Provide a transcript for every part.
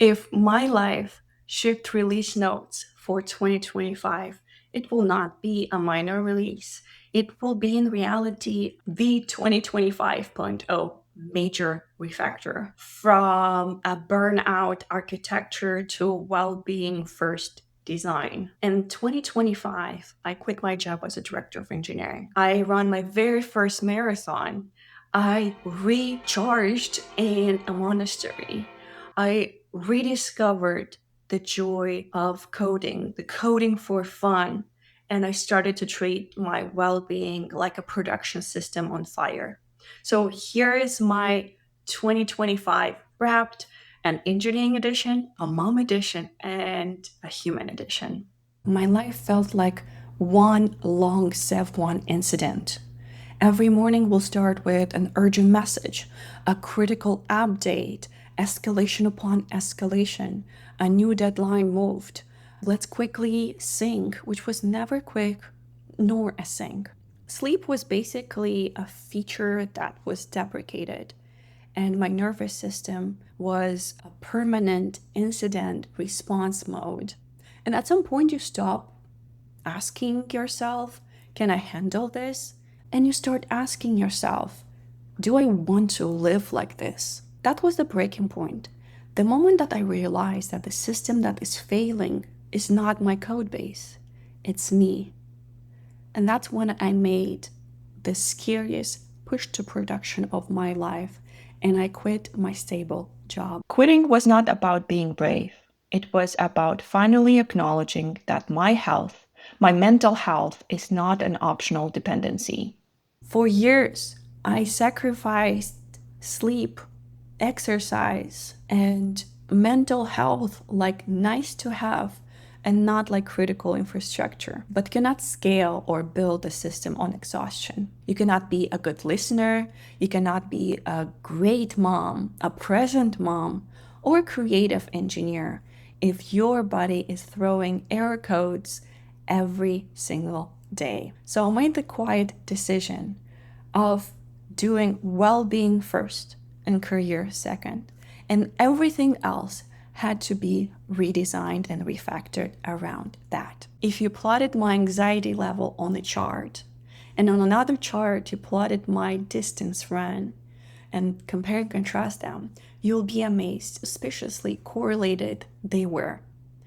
If my life should release notes for 2025, it will not be a minor release. It will be in reality the 2025.0 major refactor from a burnout architecture to well-being first design. In 2025, I quit my job as a director of engineering. I ran my very first marathon. I recharged in a monastery. I rediscovered the joy of coding, the coding for fun, and I started to treat my well being like a production system on fire. So here is my 2025 wrapped: an engineering edition, a mom edition, and a human edition. My life felt like one long Sev 1 incident. Every morning will start with an urgent message, a critical update, escalation upon escalation, a new deadline moved. Let's quickly sync, which was never quick nor async. Sleep was basically a feature that was deprecated, and my nervous system was a permanent incident response mode. And at some point, you stop asking yourself, can I handle this? And you start asking yourself, do I want to live like this? That was the breaking point. The moment that I realized that the system that is failing is not my code base, it's me. And that's when I made the scariest push to production of my life, and I quit my stable job. Quitting was not about being brave. It was about finally acknowledging that my health, my mental health, is not an optional dependency. For years, I sacrificed sleep, exercise, and mental health like nice to have and not like critical infrastructure, but cannot scale or build a system on exhaustion. You cannot be a good listener, you cannot be a great mom, a present mom, or a creative engineer if your body is throwing error codes every single day. So I made the quiet decision of doing well-being first and career second, and everything else had to be redesigned and refactored around that. If you plotted my anxiety level on a chart, and on another chart you plotted my distance run, and compare and contrast them, you'll be amazed suspiciously correlated they were.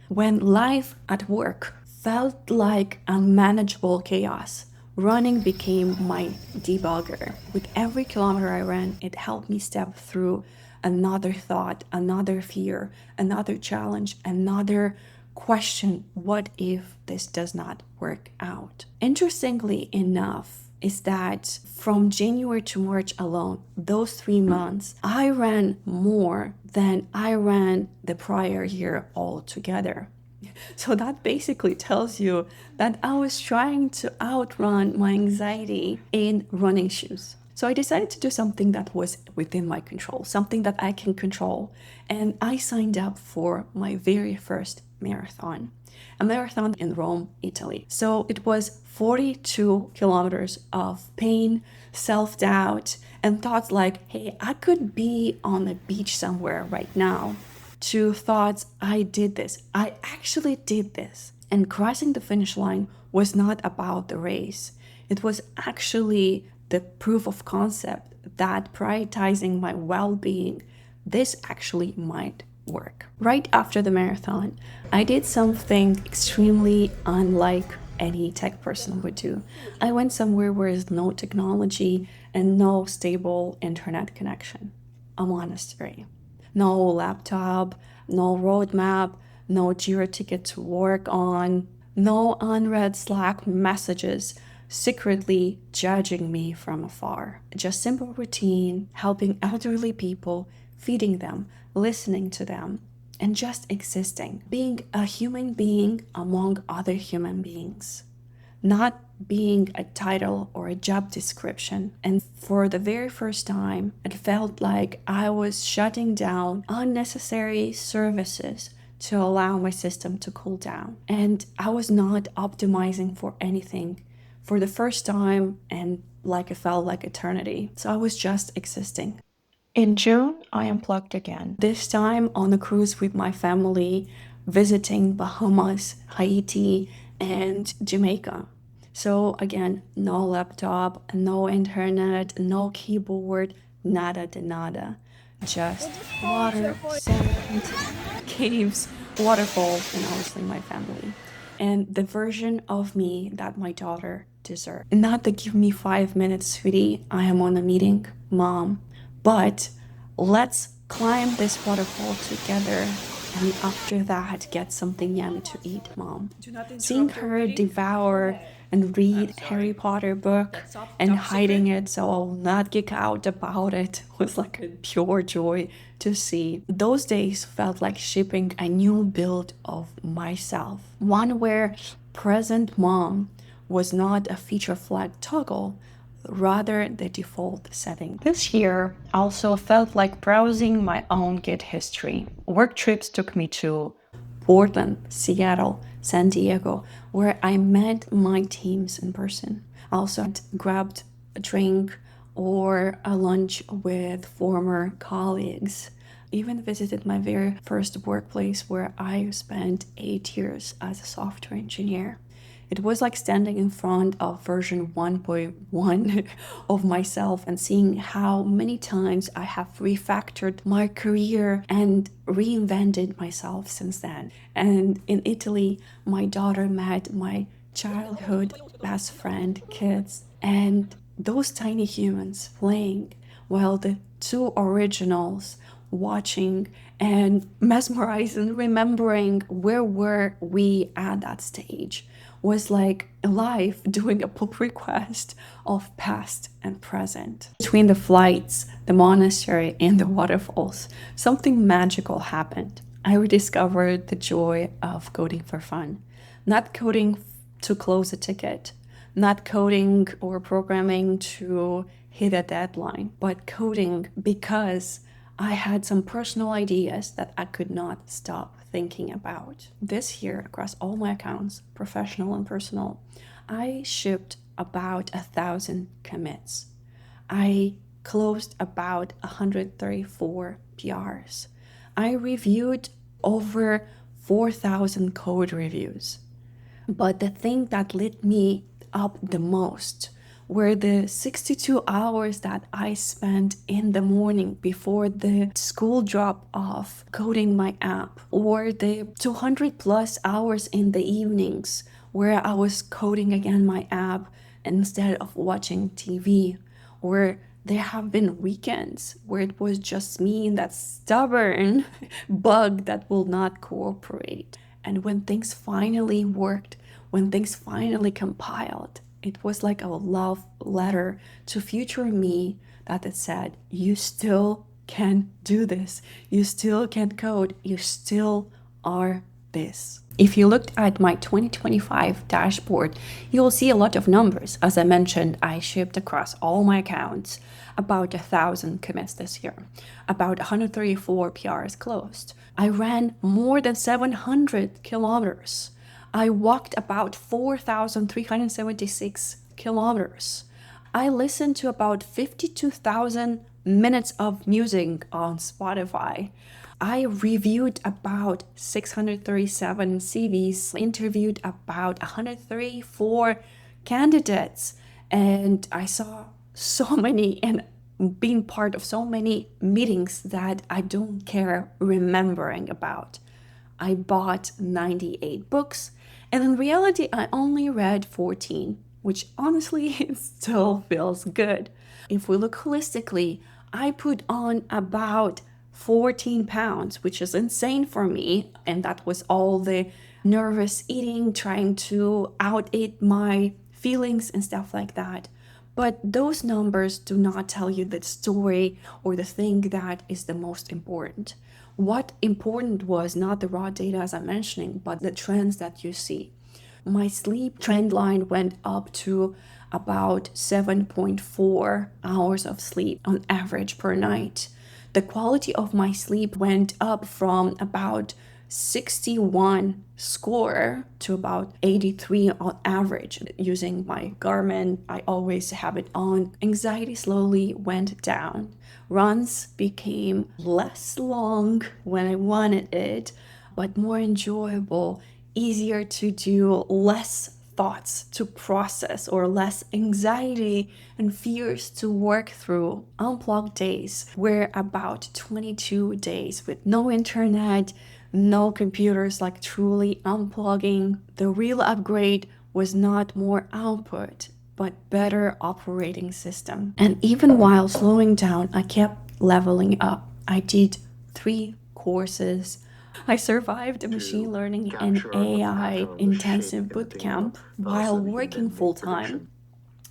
When life at work felt like unmanageable chaos, running became my debugger. With every kilometer I ran, it helped me step through another thought, another fear, another challenge, another question: what if this does not work out? Interestingly enough, is that from January to March alone, those 3 months, I ran more than I ran the prior year altogether. So that basically tells you that I was trying to outrun my anxiety in running shoes. So I decided to do something that was within my control, something that I can control. And I signed up for my very first marathon, a marathon in Rome, Italy. So it was 42 kilometers of pain, self-doubt, and thoughts like, hey, I could be on a beach somewhere right now, to thoughts, I did this. I actually did this. And crossing the finish line was not about the race. It was actually the proof of concept that prioritizing my well-being, this actually might work. Right after the marathon, I did something extremely unlike any tech person would do. I went somewhere where there's no technology and no stable internet connection. A monastery. No laptop, no roadmap, no Jira ticket to work on, no unread Slack messages secretly judging me from afar. Just simple routine, helping elderly people, feeding them, listening to them, and just existing. Being a human being among other human beings. Not being a title or a job description. And for the very first time, it felt like I was shutting down unnecessary services to allow my system to cool down. And I was not optimizing for anything for the first time, and like it felt like eternity. So I was just existing. In June, I unplugged again. This time on a cruise with my family, visiting Bahamas, Haiti, and Jamaica. So again, no laptop, no internet, no keyboard, nada de nada. Just water, sand, caves, waterfalls, and obviously my family. And the version of me that my daughter deserves. Not to give me 5 minutes, sweetie, I am on a meeting, mom, but let's climb this waterfall together and after that get something yummy to eat, mom. Seeing her devour and read Harry Potter book and hiding it so I'll not geek out about it was like a pure joy to see. Those days felt like shipping a new build of myself, one where present mom was not a feature flag toggle, rather the default setting. This year also felt like browsing my own Git history. Work trips took me to Portland, Seattle, San Diego, where I met my teams in person. I also grabbed a drink or a lunch with former colleagues. Even visited my very first workplace where I spent 8 years as a software engineer. It was like standing in front of version 1.1 of myself and seeing how many times I have refactored my career and reinvented myself since then. And in Italy, my daughter met my childhood best friend kids, and those tiny humans playing while the two originals watching and mesmerized and remembering where were we at that stage was like life doing a pull request of past and present. Between the flights, the monastery, and the waterfalls, something magical happened. I rediscovered the joy of coding for fun. Not coding to close a ticket, not coding or programming to hit a deadline, but coding because I had some personal ideas that I could not stop thinking about. This year, across all my accounts, professional and personal, I shipped about 1,000 commits. I closed about 134 PRs. I reviewed over 4,000 code reviews. But the thing that lit me up the most were the 62 hours that I spent in the morning before the school drop off coding my app, or the 200 plus hours in the evenings where I was coding again my app instead of watching TV, or there have been weekends where it was just me and that stubborn bug that will not cooperate. And when things finally worked, when things finally compiled, it was like a love letter to future me that it said, you still can do this. You still can code. You still are this. If you looked at my 2025 dashboard, you will see a lot of numbers. As I mentioned, I shipped across all my accounts about 1,000 commits this year, about 134 PRs closed. I ran more than 700 kilometers. I walked about 4,376 kilometers. I listened to about 52,000 minutes of music on Spotify. I reviewed about 637 CVs, interviewed about 134 candidates, and I saw so many and being part of so many meetings that I don't care remembering about. I bought 98 books, and in reality, I only read 14, which honestly it still feels good. If we look holistically, I put on about 14 pounds, which is insane for me, and that was all the nervous eating, trying to out-eat my feelings and stuff like that. But those numbers do not tell you the story or the thing that is the most important. What important was not the raw data as I'm mentioning, but the trends that you see. My sleep trend line went up to about 7.4 hours of sleep on average per night. The quality of my sleep went up from about 61 score to about 83 on average. Using my Garmin, I always have it on. Anxiety slowly went down. Runs became less long when I wanted it, but more enjoyable, easier to do, less thoughts to process, or less anxiety and fears to work through. Unplugged days were about 22 days with no internet, no computers, like truly unplugging. The real upgrade was not more output, but better operating system. And even while slowing down, I kept leveling up. I did 3 courses. I survived a machine learning and AI intensive bootcamp while working full time,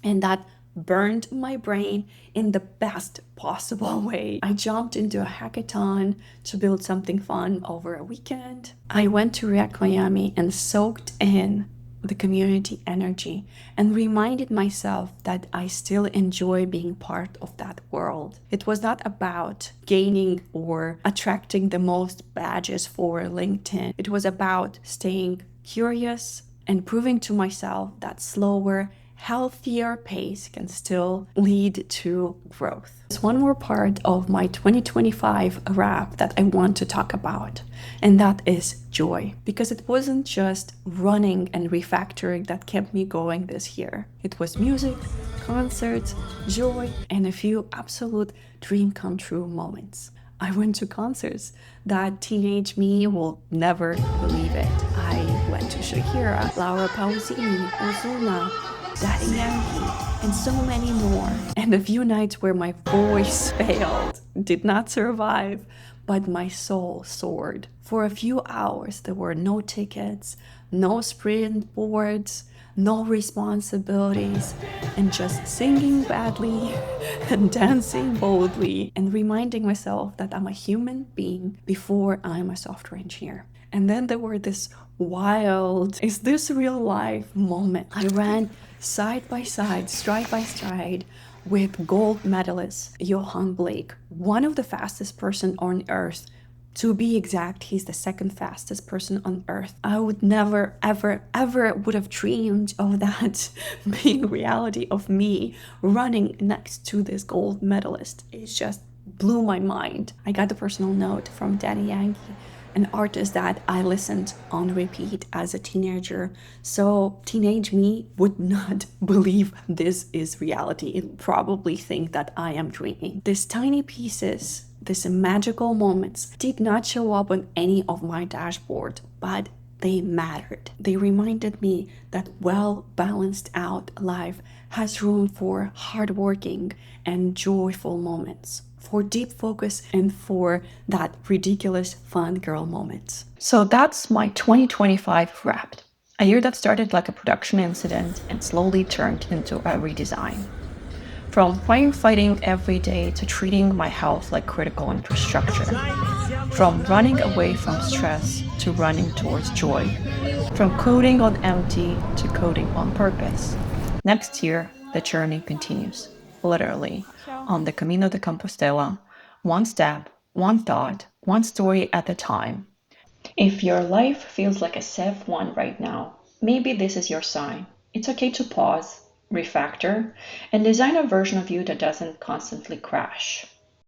and that burned my brain in the best possible way. I jumped into a hackathon to build something fun over a weekend. I went to React Miami and soaked in the community energy and reminded myself that I still enjoy being part of that world. It was not about gaining or attracting the most badges for LinkedIn. It was about staying curious and proving to myself that slower, healthier pace can still lead to growth. There's one more part of my 2025 wrap that I want to talk about, and that is joy. Because it wasn't just running and refactoring that kept me going this year. It was music, concerts, joy, and a few absolute dream come true moments. I went to concerts that teenage me will never believe it. I went to Shakira, Laura Pausini, Ozuna, Daddy Yankee, and so many more. And a few nights where my voice failed, did not survive, but my soul soared. For a few hours, there were no tickets, no sprint boards, no responsibilities, and just singing badly and dancing boldly and reminding myself that I'm a human being before I'm a software engineer. And then there were this wild, is this real life moment. I ran side by side, stride by stride, with gold medalist Johan Blake, one of the fastest person on earth. To be exact, he's the second fastest person on earth. I would never, ever, ever would have dreamed of that being reality, of me running next to this gold medalist. It just blew my mind. I got a personal note from Daddy Yankee, an artist that I listened on repeat as a teenager. So teenage me would not believe this is reality. It would probably think that I am dreaming. These tiny pieces, these magical moments, did not show up on any of my dashboard, but they mattered. They reminded me that well-balanced out life has room for hardworking and joyful moments, for deep focus, and for that ridiculous fun girl moments. So that's my 2025 wrapped. A year that started like a production incident and slowly turned into a redesign. From firefighting every day to treating my health like critical infrastructure. From running away from stress to running towards joy. From coding on empty to coding on purpose. Next year, the journey continues, literally, on the Camino de Compostela, one step, one thought, one story at a time. If your life feels like a Sev 1 right now, maybe this is your sign. It's okay to pause, refactor, and design a version of you that doesn't constantly crash.